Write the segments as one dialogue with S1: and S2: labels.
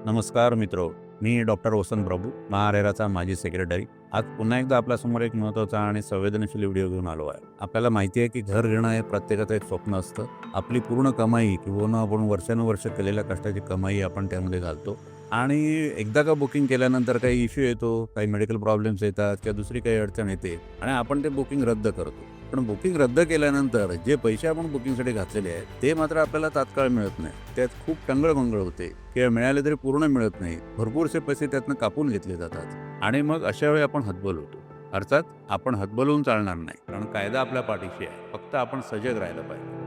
S1: नमस्कार मित्रो, मी डॉक्टर वसंत प्रभू, महारेराचा माजी सेक्रेटरी. आज पुन्हा एकदा आपल्यासमोर एक महत्त्वाचा आणि संवेदनशील व्हिडिओ घेऊन आलो आहे. आपल्याला माहिती आहे की घर घेणं हे प्रत्येकाचं एक स्वप्न असतं. आपली पूर्ण कमाई किंवा आपण वर्षानुवर्ष केलेल्या कष्टाची कमाई आपण त्यामध्ये घालतो आणि एकदा का बुकिंग केल्यानंतर काही इश्यू येतो, काही मेडिकल प्रॉब्लेम्स येतात किंवा दुसरी काही अडचण येते आणि आपण ते बुकिंग रद्द करतो. पण बुकिंग रद्द केल्यानंतर जे पैसे आपण बुकिंगसाठी घातलेले आहेत ते मात्र आपल्याला तात्काळ मिळत नाही. त्यात खूप टंगळ-मंगळ होते किंवा मिळाले तरी पूर्ण मिळत नाही. भरपूरसे पैसे त्यातनं कापून घेतले जातात आणि मग अशा वेळी आपण हतबल होतो. अर्थात आपण हतबलून चालणार नाही, कारण कायदा आपल्या पाठीशी आहे. फक्त आपण सजग राहिलं पाहिजे.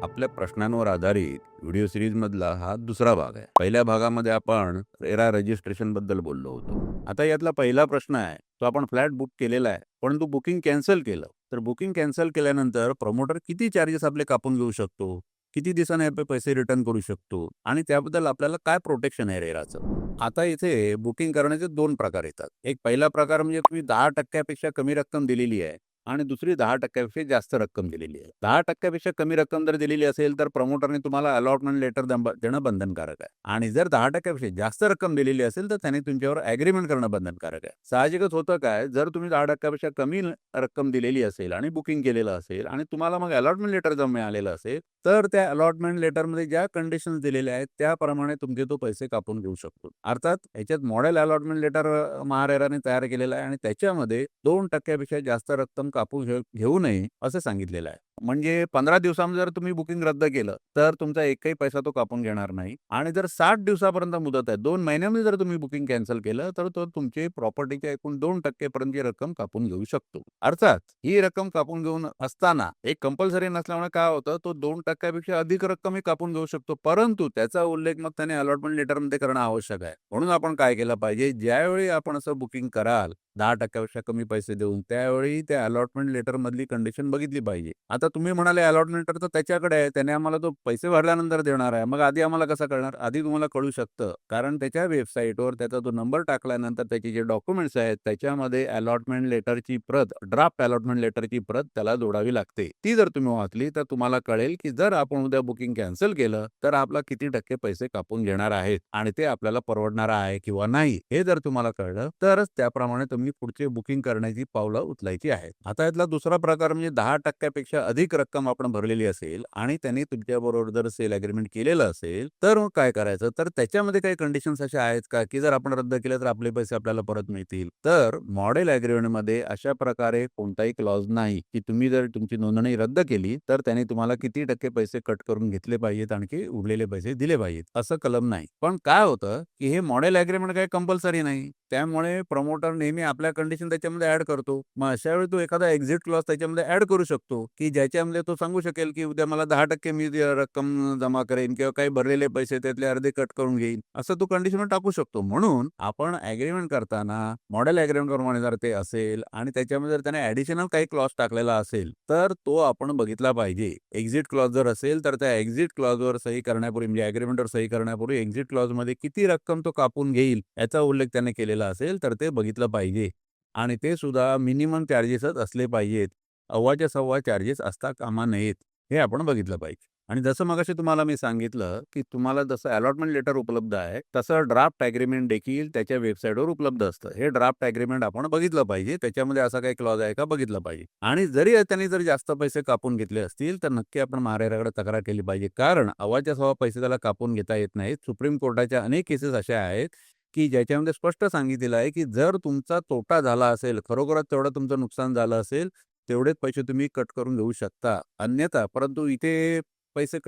S1: आपल्या प्रश्नांवर आधारित व्हिडिओ सिरीजमधला हा दुसरा भाग आहे. पहिल्या भागामध्ये आपण रेरा रजिस्ट्रेशनबद्दल बोललो होतो. आता यातला पहिला प्रश्न आहे, तो आपण फ्लॅट बुक केलेला आहे, परंतु बुकिंग कॅन्सल केलं. तर बुकिंग कॅन्सल केल्यानंतर प्रमोटर किती चार्जेस आपले कापून घेऊ शकतो? किती दिवसांनी आपले पैसे रिटर्न करू शकतो? आणि त्याबद्दल आपल्याला काय प्रोटेक्शन आहे रेराचं? आता इथे बुकिंग करण्याचे 2 प्रकार येतात. एक पहिला प्रकार म्हणजे तुम्ही 10% कमी रक्कम दिलेली आहे आणि दुसरी 10% जास्त रक्कम दिलेली आहे. 10% कमी रक्कम जर दिलेली असेल तर प्रमोटरने तुम्हाला अलॉटमेंट लेटर देणं बंधनकारक आहे आणि जर 10% जास्त रक्कम दिलेली असेल तर त्याने तुमच्यावर ॲग्रीमेंट करणं बंधनकारक आहे. साहजिकच होतं काय, जर तुम्ही 10% कमी रक्कम दिलेली असेल आणि बुकिंग केलेलं असेल आणि तुम्हाला मग अलॉटमेंट लेटर जर मिळालेलं असेल तर त्या अलॉटमेंट लेटरमध्ये ज्या कंडिशन्स दिलेल्या आहेत त्याप्रमाणे तुमचे तो पैसे कापून घेऊ शकतो. अर्थात याच्यात मॉडेल अलॉटमेंट लेटर महारेराने तयार केलेलं आहे आणि त्याच्यामध्ये 2% जास्त रक्कम कापून घेऊ नये असं सांगितलेलं आहे. म्हणजे 15 दिवसांमध्ये जर तुम्ही बुकिंग रद्द केलं तर तुमचा एकही पैसा तो कापून घेणार नाही आणि जर 60 दिवसापर्यंत मुदत आहे, 2 महिन्यामध्ये जर तुम्ही बुकिंग कॅन्सल केलं तर तो तुमची प्रॉपर्टीच्या एकूण 2% पर्यंतची रक्कम कापून घेऊ शकतो. अर्थात ही रक्कम कापून घेऊन असताना एक कंपल्सरी नसल्यामुळे काय होतं, तो 2% अधिक रक्कमही कापून घेऊ शकतो, परंतु त्याचा उल्लेख मग त्याने अलॉटमेंट लेटरमध्ये करणं आवश्यक आहे. म्हणून आपण काय केलं पाहिजे, ज्यावेळी आपण असं बुकिंग कराल 10% कमी पैसे देऊन, त्यावेळी त्या अलॉटमेंट लेटरमधली कंडिशन बघितली पाहिजे. आता तुम्ही म्हणाले अलॉटमेंट लेटर तर त्याच्याकडे आहे, त्याने आम्हाला तो पैसे भरल्यानंतर देणार आहे. मग आधी आम्हाला कसं कळणार? आधी तुम्हाला कळू शकतं, कारण त्याच्या वेबसाईटवर त्याचा तो नंबर टाकल्यानंतर त्याचे जे डॉक्युमेंट्स आहेत त्याच्यामध्ये अलॉटमेंट लेटरची प्रत, ड्राफ्ट अलॉटमेंट लेटरची प्रत त्याला जोडावी लागते. ती जर तुम्ही वाचली तर तुम्हाला कळेल की जर आपण उद्या बुकिंग कॅन्सल केलं तर आपला किती टक्के पैसे कापून घेणार आहेत आणि ते आपल्याला परवडणार आहे किंवा नाही, हे जर तुम्हाला कळलं तरच त्याप्रमाणे तुम्ही पुढचे बुकिंग करण्याची पावलं उचलायची आहेत. आता यातला दुसरा प्रकार म्हणजे 10% अधिक रक्कम आपण भरलेली असेल आणि त्यांनी तुमच्याबरोबर जर सेल अग्रीमेंट केलेलं असेल तर मग काय करायचं, तर त्याच्यामध्ये काही कंडिशन्स अशा आहेत का की जर आपण रद्द केलं तर आपले पैसे आपल्याला परत मिळतील? तर मॉडेल अग्रीमेंटमध्ये अशा प्रकारे कोणताही क्लॉज नाही की तुम्ही जर तुमची नोंदणी रद्द केली तर त्याने तुम्हाला किती टक्के पैसे कट करून घेतले पाहिजेत, आणखी उरलेले पैसे दिले पाहिजेत, असं कलम नाही. पण काय होतं की हे मॉडेल अग्रीमेंट काही कंपल्सरी नाही, त्यामुळे प्रमोटर नेहमी आपल्या कंडिशन त्याच्यामध्ये ऍड करतो. मग अशा वेळी तो एखादा एक्झिट क्लॉज त्याच्यामध्ये ऍड करू शकतो की ज्याच्यामध्ये तो सांगू शकेल की उद्या मला 10% मी रक्कम जमा करेन किंवा काही भरलेले पैसे त्यातले अर्धे कट करून घेईन, असं तो कंडिशन टाकू शकतो. म्हणून आपण अग्रीमेंट करताना मॉडेल अग्रीमेंट प्रमाणे जर ते असेल आणि त्याच्यामध्ये जर त्याने ऍडिशनल काही क्लॉज टाकलेला असेल तर तो आपण बघितला पाहिजे. एक्झिट क्लॉज जर असेल तर त्या एक्झिट क्लॉजवर सही करण्यापूर्वी, म्हणजे अग्रीमेंटवर सही करण्यापूर्वी एक्झिट क्लॉजमध्ये किती रक्कम तो कापून घेईल याचा उल्लेख त्याने केलेला असेल तर ते बघितलं पाहिजे आणि ते सुद्धा मिनिमम चार्जेसच असले पाहिजेत. अव्वाच्या सव्वा चार्जेस असता कामा नयेत, हे आपण बघितलं पाहिजे. आणि जसं मगाशी तुम्हाला मी सांगितलं की तुम्हाला जसं अलॉटमेंट लेटर उपलब्ध आहे तसं ड्राफ्ट अग्रीमेंट देखील त्याच्या वेबसाईटवर उपलब्ध असतं. हे ड्राफ्ट अग्रीमेंट आपण बघितलं पाहिजे, त्याच्यामध्ये असा काही क्लॉज आहे का बघितलं पाहिजे. आणि जरी त्यांनी जर जास्त पैसे कापून घेतले असतील तर नक्की आपण महारेराकडे तक्रार केली पाहिजे, कारण अव्वाच्या सव्वा पैसे त्याला कापून घेता येत नाहीत. सुप्रीम कोर्टाच्या अनेक केसेस अशा आहेत की ज्याच्यामध्ये स्पष्ट सांगितलेलं आहे की जर तुमचा तोटा झाला असेल, खरोखरच तेवढं तुमचं नुकसान झालं असेल, तेवढेच पैसे तुम्ही कट करून घेऊ शकता. अन्यथा, परंतु इथे पैसे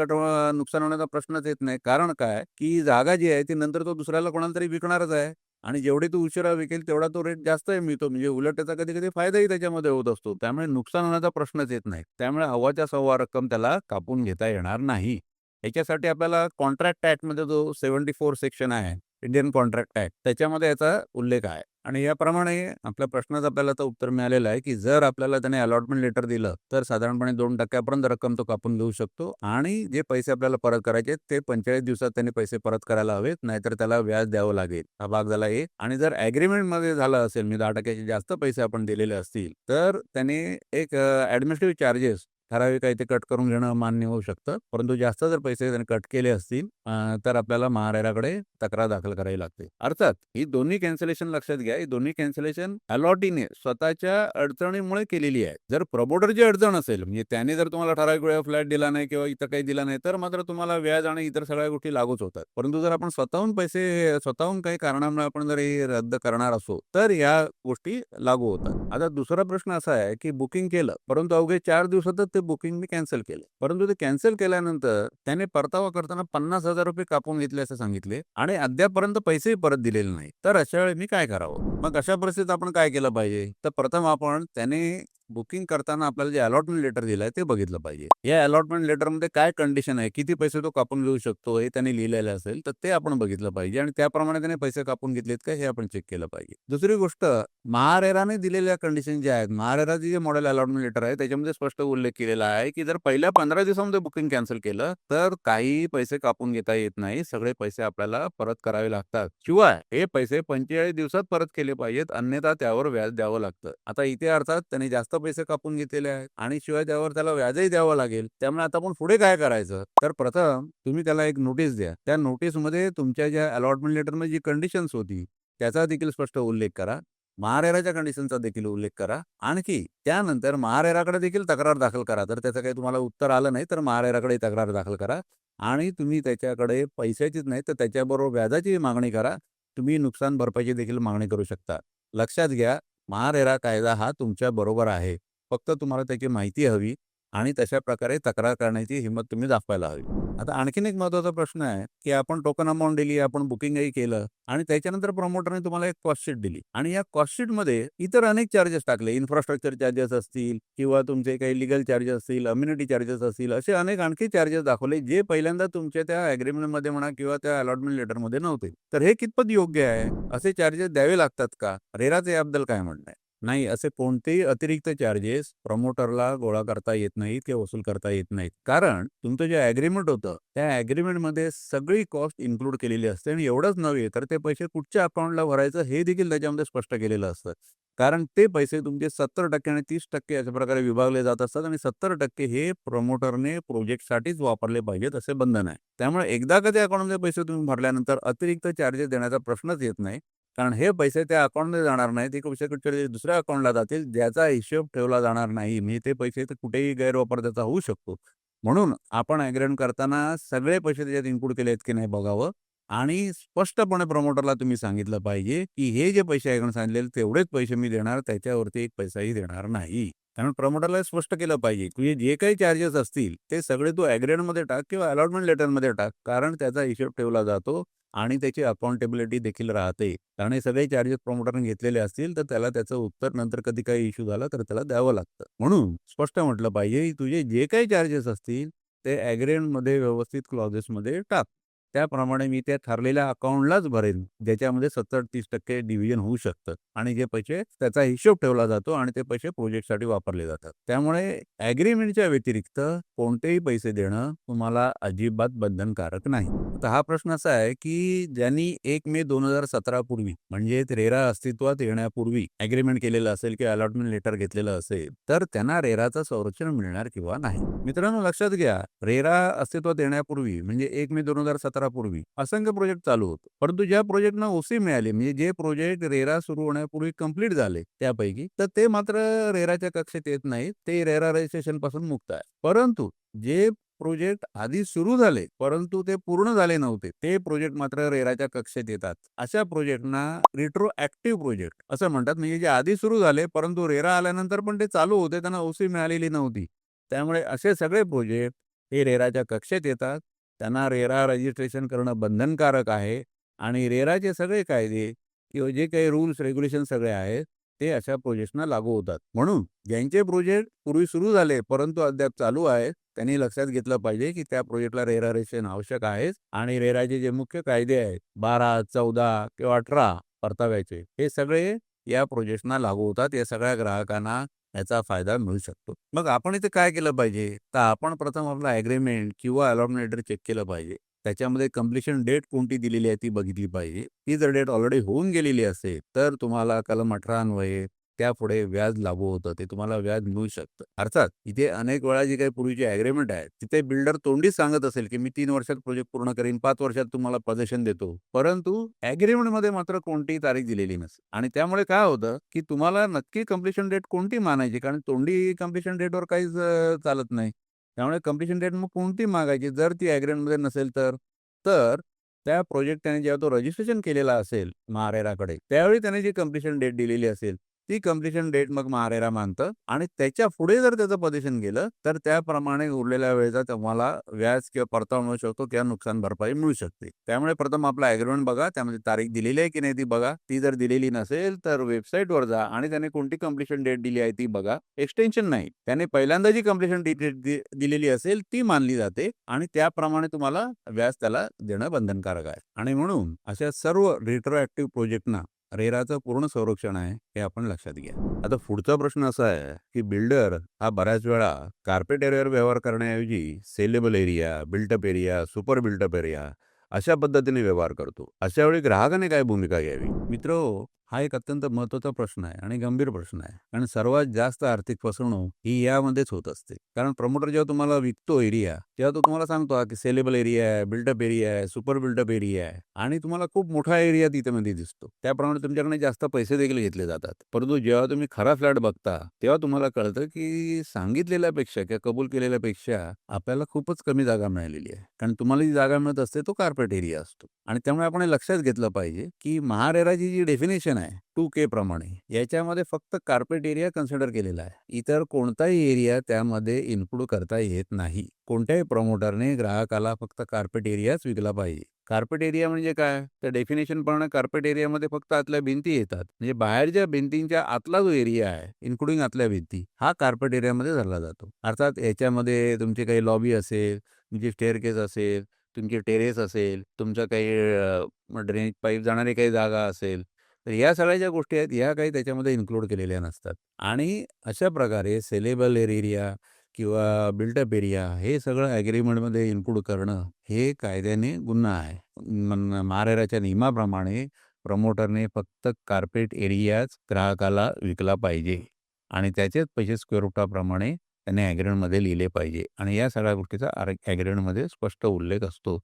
S1: नुकसान होण्याचा प्रश्नच येत नाही. कारण काय, की जागा जी आहे ती नंतर तो दुसऱ्याला कोणाला तरी विकणारच आहे आणि जेवढे तो उशिरा विकेल तेवढा तो रेट जास्त मिळतो. म्हणजे उलट त्याचा कधी-कधी फायदाही त्याच्यामध्ये होत असतो. त्यामुळे नुकसान होण्याचा प्रश्नच येत नाही. त्यामुळे अव्वाच्या सव्वा रक्कम त्याला कापून घेता येणार नाही. याच्यासाठी आपल्याला कॉन्ट्रॅक्ट ॲक्टमध्ये जो 74 सेक्शन आहे, इंडियन कॉन्ट्रॅक्ट ॲक्ट, त्याच्यामध्ये याचा उल्लेख आहे. आणि याप्रमाणे आपल्या प्रश्नाचं आपल्याला आता उत्तर मिळालेलं आहे की जर आपल्याला त्याने अलॉटमेंट लेटर दिलं तर साधारणपणे 2% रक्कम तो कापून घेऊ शकतो आणि जे पैसे आपल्याला परत करायचे ते 45 दिवसात त्याने पैसे परत करायला हवेत, नाहीतर त्याला व्याज द्यावं लागेल. हा भाग झाला एक. आणि जर ॲग्रीमेंटमध्ये झालं असेल, म्हणजे 10% जास्त पैसे आपण दिलेले असतील तर त्याने एक ॲडमिनिस्ट्रेटिव्ह चार्जेस ठराविक आहे ते कट करून घेणं मान्य होऊ शकतं. परंतु जास्त जर पैसे त्याने कट केले असतील तर आपल्याला महारेराकडे तक्रार दाखल करावी लागते. अर्थात ही दोन्ही कॅन्सलेशन लक्षात घ्या. ही दोन्ही कॅन्सलेशन अलॉटीने स्वतःच्या अडचणीमुळे केलेली आहे. जर प्रमोटरची अडचण असेल, म्हणजे त्याने जर तुम्हाला ठराविक वेळा फ्लॅट दिला नाही किंवा इतर काही दिला नाही, तर मात्र तुम्हाला व्याज आणि इतर सगळ्या गोष्टी लागूच होतात. परंतु जर आपण स्वतःहून काही कारणामुळे आपण जर हे रद्द करणार असू, तर या गोष्टी लागू होतात. आता दुसरा प्रश्न असा आहे, की बुकिंग केलं, परंतु अवघे 4 दिवसातच ते बुकिंग मी कॅन्सल केलं. परंतु ते कॅन्सल केल्यानंतर त्याने परतावा करताना ₹50,000 कापून घेतले असे सांगितले आणि अद्यापपर्यंत पैसेही परत दिलेले नाही. तर अशा वेळी मी काय करावं? मग अशा परिस्थितीत आपण काय केलं पाहिजे? तर प्रथम आपण त्याने बुकिंग करताना आपल्याला जे अलॉटमेंट लेटर दिलंय ते बघितलं पाहिजे. या अलॉटमेंट लेटरमध्ये काय कंडिशन आहे, किती पैसे तो कापून घेऊ शकतो हे त्याने लिहिलेलं असेल तर ते आपण बघितलं पाहिजे आणि त्याप्रमाणे त्याने पैसे कापून घेतलेत का हे आपण चेक केलं पाहिजे. दुसरी गोष्ट, महारेराने दिलेल्या कंडिशन ज्या आहेत, महारेराचे जे मॉडेल अलॉटमेंट लेटर आहे त्याच्यामध्ये स्पष्ट उल्लेख केलेला आहे, की जर पहिल्या 15 दिवसामध्ये बुकिंग कॅन्सल केलं तर काही पैसे कापून घेता येत नाही. सगळे पैसे आपल्याला परत करावे लागतात. शिवाय हे पैसे 45 दिवसात परत केले पाहिजेत, अन्यथा त्यावर व्याज द्यावं लागतं. आता इथे अर्थात त्याने जास्त पैसे कापून घेतलेले आहेत आणि शिवाय त्यावर त्याला व्याजही द्यावं लागेल. त्यामुळे आता आपण पुढे काय करायचं? तर प्रथम तुम्ही त्याला एक नोटीस द्या. त्या नोटीसमध्ये तुमच्या ज्या अलॉटमेंट लेटरमध्ये जी कंडिशन्स होती त्याचा देखील स्पष्ट उल्लेख करा. महारेराच्या कंडिशनचा देखील उल्लेख करा. आणखी त्यानंतर महारेराकडे देखील तक्रार दाखल करा. जर त्याचं काही तुम्हाला उत्तर आलं नाही तर महारेराकडे तक्रार दाखल करा आणि तुम्ही त्याच्याकडे पैशाचीच नाही तर त्याच्याबरोबर व्याजाची मागणी करा. तुम्ही नुकसान भरपाईची देखील मागणी करू शकता. लक्षात घ्या, महारेरा कायदा हा तुमच्या बरोबर आहे. फक्त तुम्हाला त्याची माहिती हवी आणि तशा प्रकारे तक्रार करण्याची हिंमत तुम्ही दाखवायला हवी. आता आणखीन एक महत्त्वाचा प्रश्न आहे, की आपण टोकन अमाउंट दिली, आपण बुकिंगही केलं आणि त्याच्यानंतर प्रमोटरने तुम्हाला एक कॉस्ट शीट दिली आणि या कॉस्ट शीटमध्ये इतर अनेक चार्जेस टाकले. इन्फ्रास्ट्रक्चर चार्जेस असतील किंवा तुमचे काही लीगल चार्जेस असतील, अम्युनिटी चार्जेस असतील, असे अनेक आणखी चार्जेस दाखवले, जे पहिल्यांदा तुमच्या त्या ॲग्रीमेंटमध्ये म्हणा किंवा त्या अलॉटमेंट लेटरमध्ये नव्हते. तर हे कितपत योग्य आहे? असे चार्जेस द्यावे लागतात का? रेराचं याबद्दल काय म्हणणं आहे? नाही, असे कोणतेही अतिरिक्त चार्जेस प्रमोटरला गोळा करता येत नाहीत किंवा वसूल करता येत नाहीत. कारण तुमचं जे ॲग्रीमेंट होतं, त्या ॲग्रीमेंटमध्ये सगळी कॉस्ट इन्क्लूड केलेली असते आणि एवढंच नव्हे तर ते पैसे कुठच्या अकाउंटला भरायचं हे देखील त्याच्यामध्ये स्पष्ट केलेलं असतं. कारण ते पैसे तुमचे 70% आणि 30% अशा प्रकारे विभागले जात असतात आणि 70% हे प्रमोटरने प्रोजेक्टसाठीच वापरले पाहिजेत असे बंधन आहे. त्यामुळे एकदा का त्या अकाउंटमध्ये पैसे तुम्ही भरल्यानंतर अतिरिक्त चार्जेस देण्याचा प्रश्नच येत नाही. कारण हे पैसे त्या अकाउंटमध्ये जाणार नाहीत. ते पैसे कुठच्यातरी दुसऱ्या अकाउंटला जातील, ज्याचा हिशोब ठेवला जाणार नाही. म्हणजे ते पैसे तर कुठेही गैरवापर त्याचा होऊ शकतो. म्हणून आपण ॲग्रीमेंट करताना सगळे पैसे त्याच्यात इन्क्लूड केले आहेत की नाही बघावं आणि स्पष्टपणे प्रमोटरला तुम्ही सांगितलं पाहिजे, की हे जे पैसे ॲग्रीमेंट सांगितलेले तेवढेच पैसे मी देणार, त्याच्यावरती एक पैसाही देणार नाही. त्यामुळे प्रमोटरला स्पष्ट केलं पाहिजे, की जे काही चार्जेस असतील ते सगळे तू ॲग्रीमेंटमध्ये टाक किंवा अलॉटमेंट लेटरमध्ये टाक. कारण त्याचा हिशोब ठेवला जातो आणि त्याची अकाउंटेबिलिटी देखील राहते. कारण हे सगळे चार्जेस प्रमोटरने घेतलेले असतील तर त्याला त्याचं उत्तर नंतर कधी काही इश्यू झाला तर त्याला द्यावं लागतं. म्हणून स्पष्ट म्हटलं पाहिजे, की तुझे जे काही चार्जेस असतील ते ॲग्रीमेंटमध्ये व्यवस्थित क्लॉजेसमध्ये टाक. त्याप्रमाणे मी त्या ठरलेल्या अकाउंटलाच भरेन, ज्याच्यामध्ये 70-30% डिव्हिजन होऊ शकतं आणि जे पैसे त्याचा हिशोब ठेवला जातो आणि ते पैसे प्रोजेक्टसाठी वापरले जातात. त्यामुळे ॲग्रीमेंटच्या व्यतिरिक्त कोणतेही पैसे देणं तुम्हाला अजिबात बंधनकारक नाही. आता हा प्रश्न असा आहे, की ज्यांनी 1 मे 2017 पूर्वी म्हणजे रेरा अस्तित्वात येण्यापूर्वी ॲग्रीमेंट केलेलं असेल किंवा अलॉटमेंट लेटर घेतलेलं असेल, तर त्यांना रेराचं संरक्षण मिळणार किंवा नाही. मित्रांनो लक्षात घ्या, रेरा अस्तित्वात येण्यापूर्वी म्हणजे 1 मे 2017 पूर्वी असंख्य प्रोजेक्ट चालू होते. परंतु ज्या प्रोजेक्टना ओसी मिळाली म्हणजे जे प्रोजेक्ट रेरा सुरू होण्यापूर्वी कंप्लीट झाले त्यापैकी, तर ते मात्र रेराच्या कक्षेत येत नाहीत. ते रेरा रजिस्ट्रेशन पासून मुक्त आहे. परंतु जे प्रोजेक्ट आधी सुरू झाले, परंतु ते पूर्ण झाले नव्हते, ते प्रोजेक्ट मात्र रेराच्या कक्षेत येतात. अशा प्रोजेक्टना रिट्रोॲक्टिव्ह प्रोजेक्ट असं म्हणतात. म्हणजे जे आधी सुरू झाले, परंतु रेरा आल्यानंतर पण ते चालू होते, त्यांना ओसी मिळालेली नव्हती. त्यामुळे असे सगळे प्रोजेक्ट हे रेराच्या कक्षेत येतात. त्यांना रेरा रजिस्ट्रेशन करणं बंधनकारक आहे आणि रेराचे सगळे कायदे किंवा जे काही रूल्स, रेग्युलेशन सगळे आहेत, ते अशा प्रोजेक्ट्सना लागू होतात. म्हणून ज्यांचे प्रोजेक्ट पूर्वी सुरू झाले, परंतु अद्याप चालू आहेत, त्यांनी लक्षात घेतलं पाहिजे, की त्या प्रोजेक्टला रेरा रजिस्ट्रेशन आवश्यक आहेच आणि रेराचे जे मुख्य कायदे आहेत 12, 14 किंवा 18 परताव्याचे, हे सगळे या प्रोजेक्ट्सना लागू होतात. या सगळ्या ग्राहकांना याचा फायदा मिळू शकतो. मग आपण इथे काय केलं पाहिजे? तर आपण प्रथम आपला ॲग्रीमेंट किंवा अलॉटमेंट लेटर चेक केलं पाहिजे. त्याच्यामध्ये कंप्लीशन डेट कोणती दिलेली आहे ती बघितली पाहिजे. ती जर डेट ऑलरेडी होऊन गेलेली असेल, तर तुम्हाला कलम 18 अन्वये त्यापुढे व्याज लागू होतं, ते तुम्हाला व्याज मिळू शकतं. अर्थात इथे अनेक वेळा जी काही पूर्वीची ॲग्रीमेंट आहे, तिथे बिल्डर तोंडीच सांगत असेल, की मी 3 वर्षात प्रोजेक्ट पूर्ण करीन, 5 वर्षात तुम्हाला पोझेशन देतो. परंतु ॲग्रीमेंटमध्ये मात्र कोणतीही तारीख दिलेली नसते आणि त्यामुळे काय होतं, की तुम्हाला नक्की कंप्लीशन डेट कोणती मानायची? कारण तोंडी कंप्लीशन डेटवर काहीच चालत नाही. त्यामुळे कंप्लीशन डेट मग कोणती मागायची? जर ती ॲग्रीमेंटमध्ये नसेल तर? तर त्या प्रोजेक्टने जेव्हा तो रजिस्ट्रेशन केलेला असेल महारेराकडे, त्यावेळी त्याने जी कंप्लीशन डेट दिलेली असेल, ती कंप्लीशन डेट मग महारेरा मानतं आणि त्याच्या पुढे जर त्याचं पोझिशन गेलं, तर त्याप्रमाणे उरलेल्या वेळेचा तुम्हाला व्याज किंवा परतावा मिळू शकतो किंवा नुकसान भरपाई मिळू शकते. त्यामुळे प्रथम आपला ॲग्रीमेंट बघा, त्यामध्ये तारीख दिलेली आहे की नाही ती बघा. ती जर दिलेली नसेल, तर वेबसाईटवर जा आणि त्याने कोणती कंप्लीशन डेट दिली आहे ती बघा. एक्सटेन्शन नाही. त्याने पहिल्यांदा जी कंप्लीशन डेट दिलेली असेल ती मानली जाते आणि त्याप्रमाणे तुम्हाला व्याज त्याला देणं बंधनकारक आहे. आणि म्हणून अशा सर्व रिट्रोॲक्टिव्ह प्रोजेक्टना रेराचं पूर्ण संरक्षण आहे, हे आपण लक्षात घ्या. आता पुढचा प्रश्न असा आहे, की बिल्डर हा बऱ्याच वेळा कार्पेट एरियावर व्यवहार करण्याऐवजी saleable area, built up area, super built up area अशा पद्धतीने व्यवहार करतो. अशा वेळी ग्राहकाने काय भूमिका घ्यावी? मित्रहो, हा एक अत्यंत महत्त्वाचा प्रश्न आहे आणि गंभीर प्रश्न आहे. कारण सर्वात जास्त आर्थिक फसवणूक ही यामध्येच होत असते. कारण प्रमोटर जेव्हा तुम्हाला विकतो एरिया, तेव्हा तो तुम्हाला सांगतो की सेलेबल एरिया आहे, बिल्टअप एरिया आहे, सुपर बिल्टअप एरिया आहे आणि तुम्हाला खूप मोठा एरिया तिथे दिसतो. त्याप्रमाणे तुमच्याकडे जास्त पैसे देखील घेतले जातात. परंतु जेव्हा तुम्ही खरा फ्लॅट बघता, तेव्हा तुम्हाला कळतं की सांगितलेल्यापेक्षा किंवा कबूल केलेल्यापेक्षा आपल्याला खूपच कमी जागा मिळालेली आहे. कारण तुम्हाला जी जागा मिळत असते तो कार्पेट एरिया असतो आणि त्यामुळे आपण हे लक्षात घेतलं पाहिजे की महारेराची जी डेफिनेशन आहे 2K प्रमाणे याच्यामध्ये फक्त कार्पेट एरिया कन्सिडर केलेला आहे. इतर कोणताही एरिया त्यामध्ये इन्क्लूड करता येत नाही. कोणत्याही प्रमोटरने ग्राहकाला फक्त कार्पेट एरियाच विकला पाहिजे. कार्पेट एरिया म्हणजे काय? तर डेफिनेशन प्रमाणे कार्पेट एरियामध्ये फक्त आतल्या भिंती येतात. म्हणजे बाहेरच्या भिंतींच्या आतला जो एरिया आहे, इन्क्लुडिंग आतल्या भिंती, हा कार्पेट एरियामध्ये धरला जातो. अर्थात याच्यामध्ये तुमची काही लॉबी असेल, तुमची स्टेअरकेस असेल, तुमची टेरेस असेल, तुमचं काही ड्रेनेज पाईप जाणारी काही जागा असेल, तर या सगळ्या ज्या गोष्टी आहेत, ह्या काही त्याच्यामध्ये इन्क्लूड केलेल्या नसतात. आणि अशा प्रकारे सेलेबल एरिया किंवा बिल्टअप एरिया हे सगळं ॲग्रीमेंटमध्ये इन्क्लूड करणं हे कायद्याने गुन्हा आहे. महारेराच्या नियमाप्रमाणे प्रमोटरने फक्त कार्पेट एरियाच ग्राहकाला विकला पाहिजे आणि त्याचेच पैसे स्क्वेअर फुटाप्रमाणे त्याने ॲग्रीमेंटमध्ये लिहिले पाहिजे आणि या सगळ्या गोष्टीचा ॲग्रीमेंटमध्ये स्पष्ट उल्लेख असतो.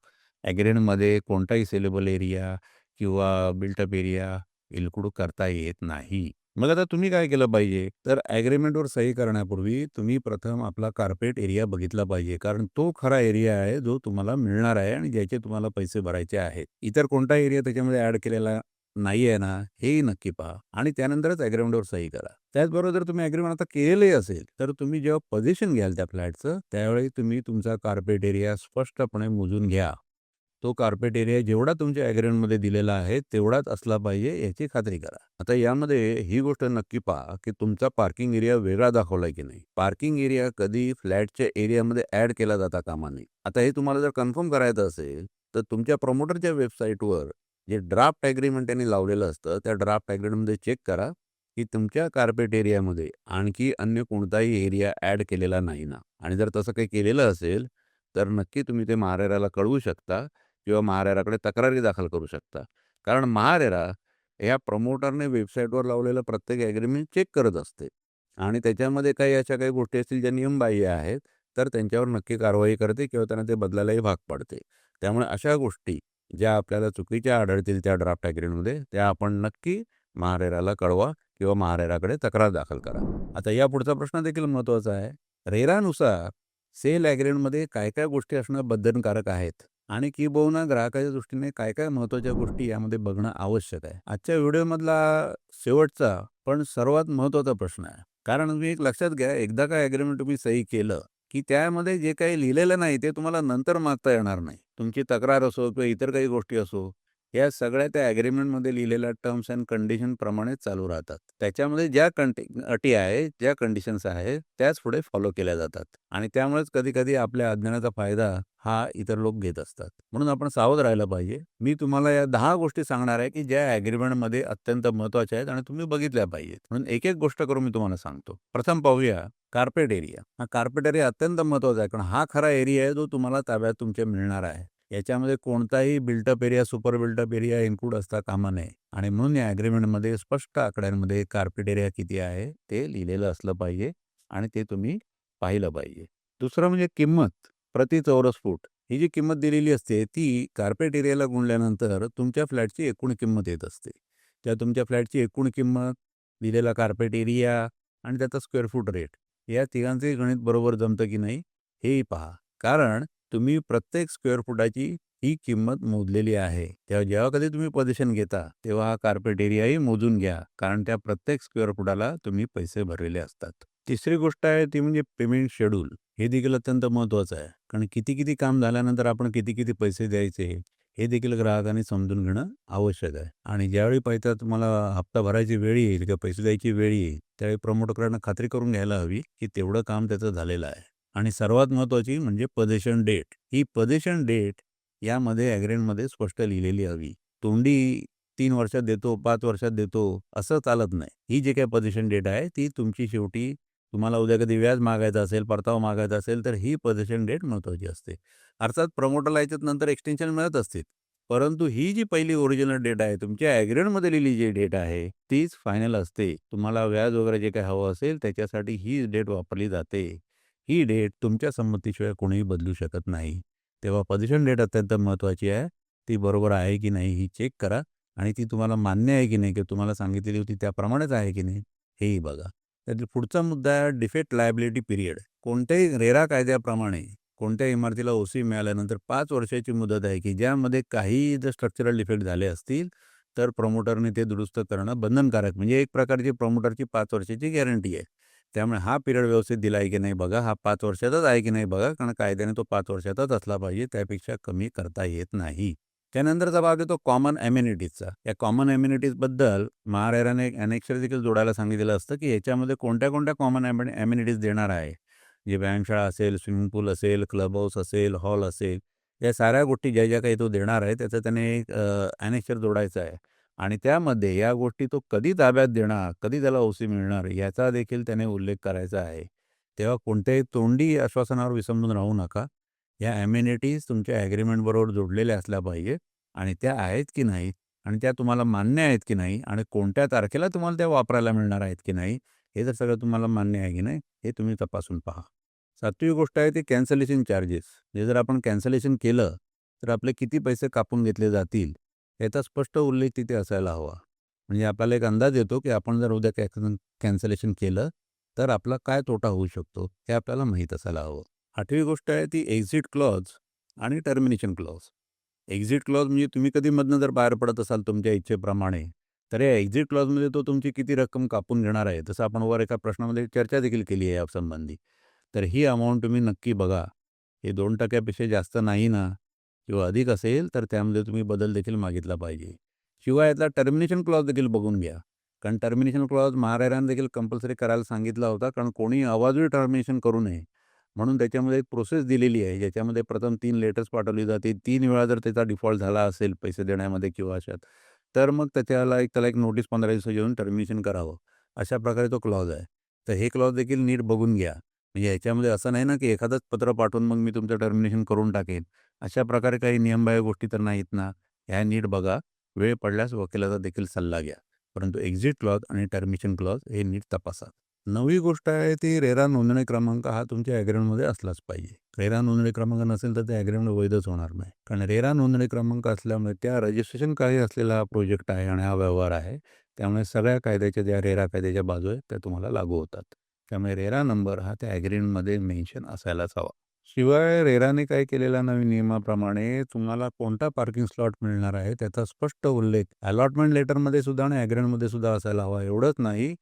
S1: ॲग्रीमेंटमध्ये कोणताही सेलेबल एरिया किंवा बिल्टअप एरिया इन्क्लूड करता येत नाही. मग आता तुम्ही काय केलं पाहिजे? तर ॲग्रीमेंटवर सही करण्यापूर्वी तुम्ही प्रथम आपला कार्पेट एरिया बघितला पाहिजे. कारण तो खरा एरिया आहे, जो तुम्हाला मिळणार आहे आणि ज्याचे तुम्हाला पैसे भरायचे आहेत. इतर कोणता एरिया त्याच्यामध्ये ॲड केलेला नाही आहे ना, हेही नक्की पहा आणि त्यानंतरच ॲग्रीमेंटवर सही करा. त्याचबरोबर जर तुम्ही ॲग्रीमेंट आता केलेलंही असेल, तर तुम्ही जेव्हा पोझिशन घ्याल त्या फ्लॅटचं, त्यावेळी तुम्ही तुमचा कार्पेट एरिया स्पष्टपणे मोजून घ्या. तो कार्पेट एरिया जेवढा तुमच्या ॲग्रीमेंटमध्ये दिलेला आहे, तेवढाच असला पाहिजे याची खात्री करा. आता यामध्ये ही गोष्ट नक्की पहा, की तुमचा पार्किंग एरिया वेगळा दाखवलाय की नाही. पार्किंग एरिया कधी फ्लॅटच्या एरियामध्ये ॲड केला जाता कामा नये. आता हे तुम्हाला जर कन्फर्म करायचं असेल, तर तुमच्या प्रमोटरच्या वेबसाईटवर जे ड्राफ्ट ॲग्रीमेंट त्यांनी लावलेलं असतं, त्या ड्राफ्ट ॲग्रीमेंटमध्ये चेक करा, की तुमच्या कार्पेट एरियामध्ये आणखी अन्य कोणताही एरिया ॲड केलेला नाही ना. आणि जर तसं काही केलेलं असेल, तर नक्की तुम्ही ते महारेराला कळवू शकता किंवा महारेराकडे तक्रारी दाखल करू शकता. कारण महारेरा ह्या प्रमोटरने वेबसाईटवर लावलेलं प्रत्येक ॲग्रीमेंट चेक करत असते आणि त्याच्यामध्ये काही अशा काही गोष्टी असतील ज्या नियमबाह्य आहेत, तर त्यांच्यावर नक्की कारवाई करते किंवा त्यांना ते बदलायलाही भाग पाडते. त्यामुळे अशा गोष्टी ज्या आपल्याला चुकीच्या आढळतील त्या ड्राफ्ट ॲग्रीमेंटमध्ये, त्या आपण नक्की महारेराला कळवा किंवा महारेराकडे तक्रार दाखल करा. आता या पुढचा प्रश्न देखील महत्त्वाचा आहे. रेरानुसार सेल ॲग्रीमेंटमध्ये काय-काय गोष्टी असणं बंधनकारक आहेत आणि किंबहुना ग्राहकाच्या दृष्टीने काय-काय महत्त्वाच्या गोष्टी यामध्ये बघणं आवश्यक आहे. आजच्या व्हिडिओमधला शेवटचा पण सर्वात महत्त्वाचा प्रश्न आहे. कारण तुम्ही एक लक्षात घ्या, एकदा का ॲग्रीमेंट तुम्ही सही केलं, की त्यामध्ये जे काही लिहिलेलं नाही ते तुम्हाला नंतर मागता येणार नाही. तुमची तक्रार असो किंवा इतर काही गोष्टी असो, या सगळ्या त्या ॲग्रीमेंटमध्ये लिहिलेल्या टर्म्स अँड कंडिशनप्रमाणेच चालू राहतात. त्याच्यामध्ये ज्या अटी आहेत, ज्या कंडिशन्स आहेत, त्याच पुढे फॉलो केल्या जातात आणि त्यामुळेच कधी-कधी आपल्या अज्ञानाचा फायदा हा इतर लोक घेत असतात. म्हणून आपण सावध राहायला पाहिजे. मी तुम्हाला या 10 गोष्टी सांगणार आहे, की ज्या ॲग्रीमेंटमध्ये अत्यंत महत्त्वाच्या आहेत आणि तुम्ही बघितल्या पाहिजेत. म्हणून एक-एक गोष्ट करून मी तुम्हाला सांगतो. प्रथम पाहूया कार्पेट एरिया. हा कार्पेट एरिया अत्यंत महत्त्वाचा आहे, कारण हा खरा एरिया आहे, जो तुम्हाला ताब्यात तुमच्या मिळणार आहे. याच्यामध्ये कोणताही built up area, super built up area include असता कामा नये आणि म्हणून या ॲग्रीमेंटमध्ये स्पष्ट आकड्यांमध्ये कार्पेट एरिया किती आहे ते लिहिलेलं असलं पाहिजे आणि ते तुम्ही पाहिलं पाहिजे. दुसरं म्हणजे किंमत प्रति चौरस फूट. ही जी किंमत दिलेली असते ती कार्पेट एरियाला गुणल्यानंतर तुमच्या फ्लॅटची एकूण किंमत येत असते. त्या तुमच्या फ्लॅटची एकूण किंमत, दिलेला कार्पेट एरिया आणि त्याचा स्क्वेअर फूट रेट या तिघांचंही गणित बरोबर जमतं की नाही हेही पहा. कारण तुम्ही प्रत्येक स्क्वेअर फुटाची ही किंमत मोजलेली आहे. तेव्हा जेव्हा कधी तुम्ही पोझिशन घेता तेव्हा हा कार्पेट एरियाही मोजून घ्या. कारण त्या प्रत्येक स्क्वेअर फुटाला तुम्ही पैसे भरलेले असतात. तिसरी गोष्ट आहे ती म्हणजे पेमेंट शेड्यूल. हे देखील अत्यंत महत्त्वाचं आहे. कारण किती काम झाल्यानंतर आपण किती पैसे द्यायचे हे देखील ग्राहकांनी समजून घेणं आवश्यक आहे. आणि ज्यावेळी पैसा तुम्हाला हप्ता भरायची वेळ येईल किंवा पैसे द्यायची वेळ येईल त्यावेळी प्रमोटरकडनं खात्री करून घ्यायला हवी की तेवढं काम त्याचं झालेलं आहे. आणि सर्वात महत्त्वाची म्हणजे पोझिशन डेट. ही पोझिशन डेट यामध्ये ॲग्रीमेंटमध्ये स्पष्ट लिहिलेली हवी. तोंडी 3 वर्षात देतो, 5 वर्षात देतो असं चालत नाही. ही जी काही पोझिशन डेट आहे ती तुमची शेवटी तुम्हाला उद्या कधी व्याज मागायचं असेल, परतावा मागायचा असेल तर ही पोझिशन डेट महत्त्वाची असते. अर्थात प्रमोटरला याच्यात नंतर एक्सटेन्शन मिळत असते. परंतु ही जी पहिली ओरिजिनल डेट आहे तुमच्या ॲग्रीमेंटमध्ये लिहिलेली जी डेट आहे तीच फायनल असते. तुम्हाला व्याज वगैरे जे काही हवं असेल त्याच्यासाठी ही डेट वापरली जाते. ही डेट तुमच्या संमतीशिवाय कोणीही बदलू शकत नाही. तेव्हा पोझिशन डेट अत्यंत महत्त्वाची आहे. ती बरोबर आहे की नाही ही चेक करा आणि ती तुम्हाला मान्य आहे की नाही किंवा तुम्हाला सांगितलेली होती त्याप्रमाणेच आहे की नाही हेही बघा. त्यातील पुढचा मुद्दा आहे डिफेक्ट लायबिलिटी पिरियड. कोणत्याही रेरा कायद्याप्रमाणे कोणत्या इमारतीला ओसी मिळाल्यानंतर 5 वर्षाची मुदत आहे की ज्यामध्ये काही जर स्ट्रक्चरल डिफेक्ट झाले असतील तर प्रमोटरने ते दुरुस्त करणं बंधनकारक. म्हणजे एक प्रकारची प्रमोटरची 5 वर्षाची गॅरंटी आहे. त्यामुळे हा पिरियड व्यवस्थित दिला आहे की नाही बघा, हा 5 वर्षाचाच आहे की नाही बघा, कारण कायद्याने तो 5 वर्षाचाच असला पाहिजे, त्यापेक्षा कमी करता येत नाही. त्यानंतरचा भाग येतो कॉमन ॲम्युनिटीजचा. या कॉमन ॲम्युनिटीजबद्दल महारेराने एक ॲनेक्सर देखील जोडायला सांगितलेलं असतं की याच्यामध्ये कोणत्या कॉमन ॲम्युनिटीज देणार आहे. जे व्यायामशाळा असेल, स्विमिंग पूल असेल, क्लब हाऊस असेल, हॉल असेल, या साऱ्या गोष्टी ज्या काही तो देणार आहे त्याचं त्याने एक ॲनेक्सर जोडायचं आहे. आणि त्यामध्ये या गोष्टी तो कधी ताब्यात देणार, कधी त्याला ओसी मिळणार याचा देखील त्याने उल्लेख करायचा आहे. तेव्हा कोणत्याही तोंडी आश्वासनावर विसंबून राहू नका. या ॲम्युनिटीज तुमच्या ॲग्रीमेंटबरोबर जोडलेल्या असल्या पाहिजे आणि त्या आहेत की नाही आणि त्या तुम्हाला मान्य आहेत की नाही आणि कोणत्या तारखेला तुम्हाला त्या वापरायला मिळणार आहेत की नाही हे जर सगळं तुम्हाला मान्य आहे की नाही हे तुम्ही तपासून पहा. 7वी गोष्ट आहे ती कॅन्सलेशन चार्जेस. हे जर आपण कॅन्सलेशन केलं तर आपले किती पैसे कापून घेतले जातील याचा स्पष्ट उल्लेख तिथे असायला हवा. म्हणजे आपल्याला एक अंदाज येतो की आपण जर उद्या कॅन्सलेशन केलं तर आपला काय तोटा होऊ शकतो हे आपल्याला माहीत असायला हवं. 8वी गोष्ट आहे ती एक्झिट क्लॉज आणि टर्मिनेशन क्लॉज. एक्झिट क्लॉज म्हणजे तुम्ही कधी मधनं जर बाहेर पडत असाल तुमच्या इच्छेप्रमाणे तर या एक्झिट क्लॉजमध्ये तो तुमची किती रक्कम कापून घेणार आहे तसं आपण वर एका प्रश्नामध्ये चर्चा देखील केली आहे यासंबंधी. तर ही अमाऊंट तुम्ही नक्की बघा. हे 2% जास्त नाही ना किंवा अधिक असेल तर त्यामध्ये तुम्ही बदल देखील मागितला पाहिजे. शिवाय यातला टर्मिनेशन क्लॉज देखील बघून घ्या. कारण टर्मिनेशन क्लॉज महारेराने देखील कंपल्सरी करायला सांगितला होता. कारण कोणी अवाजवी टर्मिनेशन करू नये. म्हणून त्याच्यामध्ये एक प्रोसेस दिलेली आहे ज्याच्यामध्ये प्रथम 3 लेटर्स पाठवली जाते. 3 वेळा जर त्याचा डिफॉल्ट झाला असेल पैसे देण्यामध्ये किंवा अशात तर मग त्याला एक नोटीस 15 दिवसाची देऊन टर्मिनेशन करावं. अशा प्रकारे तो क्लॉज आहे. तर हे क्लॉज देखील नीट बघून घ्या. म्हणजे ह्याच्यामध्ये असं नाही ना की एखादंच पत्र पाठवून मग मी तुमचं टर्मिनेशन करून टाकेन. अशा प्रकारे काही नियमबाह्य गोष्टी तर नाहीत ना. ह्या नीट बघा. वेळ पडल्यास वकिलाचा देखील सल्ला घ्या. परंतु एक्झिट क्लॉज आणि टर्मिनेशन क्लॉज हे नीट तपासा. 9वी गोष्ट आहे ती रेरा नोंदणी क्रमांक हा तुमच्या ॲग्रीमेंटमध्ये असलाच पाहिजे. रेरा नोंदणी क्रमांक नसेल तर ते ॲग्रीमेंट वैधच होणार नाही. कारण रेरा नोंदणी क्रमांक असल्यामुळे त्या रजिस्ट्रेशन काही असलेला हा प्रोजेक्ट आहे आणि हा व्यवहार आहे. त्यामुळे सगळ्या कायद्याच्या ज्या रेरा कायद्याच्या बाजू आहेत त्या तुम्हाला लागू होतात. त्यामुळे रेरा नंबर हा त्या ॲग्रीमेंटमध्ये मेन्शन असायलाच हवा. शिवाय रेराने काय केलेल्या नवीन नियमाप्रमाणे तुम्हाला कोणता पार्किंग स्लॉट मिळणार आहे त्याचा स्पष्ट उल्लेख अलॉटमेंट लेटरमध्ये सुद्धा आणि ॲग्रीमेंटमध्ये सुद्धा असायला हवा. एवढंच नाही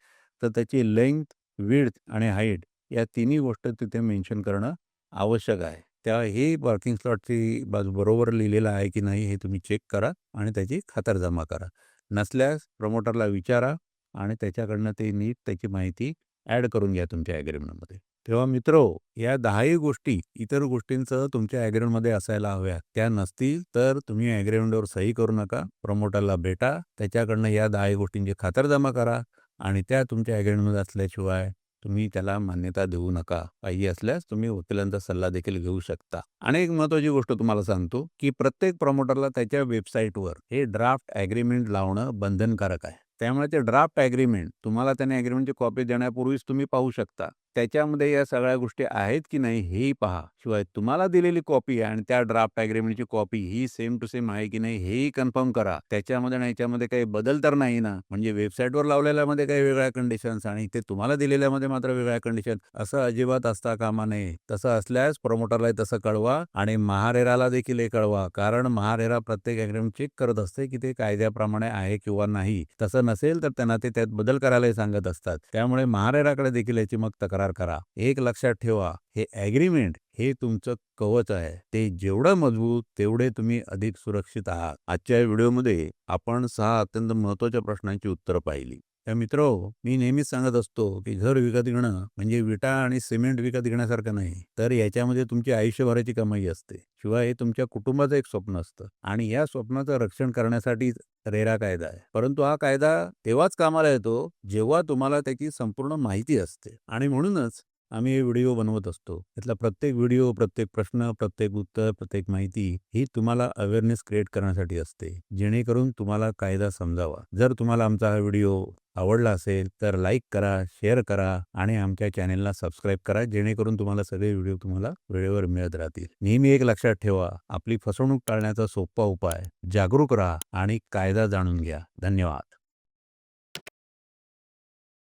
S1: तर त्याची लेंथ, विड्थ आणि हाईट या तिन्ही गोष्ट तिथे मेन्शन करणं आवश्यक आहे. तेव्हा ही पार्किंग स्लॉटची बाजू बरोबर लिहिलेलं आहे की नाही हे तुम्ही चेक करा आणि त्याची खातरजमा करा. नसल्यास प्रमोटरला विचारा आणि त्याच्याकडनं ते नीट त्याची माहिती ॲड करून घ्या तुमच्या ॲग्रीमेंटमध्ये. तेव्हा मित्रो या 10ही गोष्टी इतर गोष्टींसह तुमच्या ॲग्रीमेंटमध्ये असायला हव्यात. त्या नसतील तर तुम्ही ॲग्रीमेंटवर सही करू नका. प्रमोटरला भेटा. त्याच्याकडनं या 10ही गोष्टींची खातरजमा करा आणि त्या तुमच्या ॲग्रीमेंटमध्ये असल्याशिवाय तुम्ही त्याला मान्यता देऊ नका. पाहिजे असल्यास तुम्ही वकिलांचा सल्ला देखील घेऊ शकता. आणि एक महत्त्वाची गोष्ट तुम्हाला सांगतो, की प्रत्येक प्रमोटरला त्याच्या वेबसाईटवर हे ड्राफ्ट ॲग्रीमेंट लावणं बंधनकारक आहे. त्यामुळे ते ड्राफ्ट ॲग्रीमेंट तुम्हाला त्याने ॲग्रीमेंटची कॉपी देण्यापूर्वीच तुम्ही पाहू शकता. त्याच्यामध्ये या सगळ्या गोष्टी आहेत की नाही हेही पहा. शिवाय तुम्हाला दिलेली कॉपी आणि त्या ड्राफ्ट ॲग्रीमेंटची कॉपी ही सेम टू सेम आहे की नाही हेही कन्फर्म करा. त्याच्यामध्ये आणि याच्यामध्ये काही बदल तर नाही ना? म्हणजे वेबसाईटवर लावलेल्यामध्ये काही वेगळ्या कंडिशन्स आणि ते तुम्हाला दिलेल्यामध्ये मात्र वेगळ्या कंडिशन असं अजिबात असता कामा नये. तसं असल्यास प्रमोटरलाही तसं कळवा आणि महारेराला देखील हे कळवा. कारण महारेरा प्रत्येक ॲग्रीमेंट चेक करत असते की ते कायद्याप्रमाणे आहे किंवा नाही. तसं नसेल तर त्यांना ते त्यात बदल करायलाही सांगत असतात. त्यामुळे महारेराकडे देखील याची मग तक्रार करा. एक लक्षात ठेवा, हे ॲग्रीमेंट हे तुमचं कवच आहे. ते जेवढं मजबूत तेवढे तुम्ही अधिक सुरक्षित आहात. आजच्या व्हिडिओमध्ये आपण 6 अत्यंत महत्त्वाच्या प्रश्नांची उत्तरं पाहिली. तर मित्रहो, मी नेहमीच सांगत असतो, की घर विकत घेणं म्हणजे विटा आणि सिमेंट विकत घेण्यासारखं नाही. तर याच्यामध्ये तुमची आयुष्यभराची कमाई असते. शिवाय हे तुमच्या कुटुंबाचं एक स्वप्न असतं आणि या स्वप्नाचं रक्षण करण्यासाठी रेरा कायदा आहे. परंतु हा कायदा तेव्हाच कामाला येतो, जेव्हा तुम्हाला त्याची संपूर्ण माहिती असते आणि म्हणूनच आम्ही हे व्हिडिओ बनवत असतो. यातला प्रत्येक व्हिडिओ, प्रत्येक प्रश्न, प्रत्येक उत्तर, प्रत्येक माहिती ही तुम्हाला अवेअरनेस क्रिएट करण्यासाठी असते, जेणेकरून तुम्हाला कायदा समजावा. जर तुम्हाला आमचा हा व्हिडिओ आवडला असेल तर लाईक करा, शेअर करा आणि आमच्या चॅनेलला सबस्क्राईब करा, जेणेकरून तुम्हाला सगळे व्हिडिओ तुम्हाला वेळेवर मिळत राहतील. नेहमी एक लक्षात ठेवा, आपली फसवणूक टाळण्याचा सोपा उपाय जागरूक राहा आणि कायदा जाणून घ्या. धन्यवाद.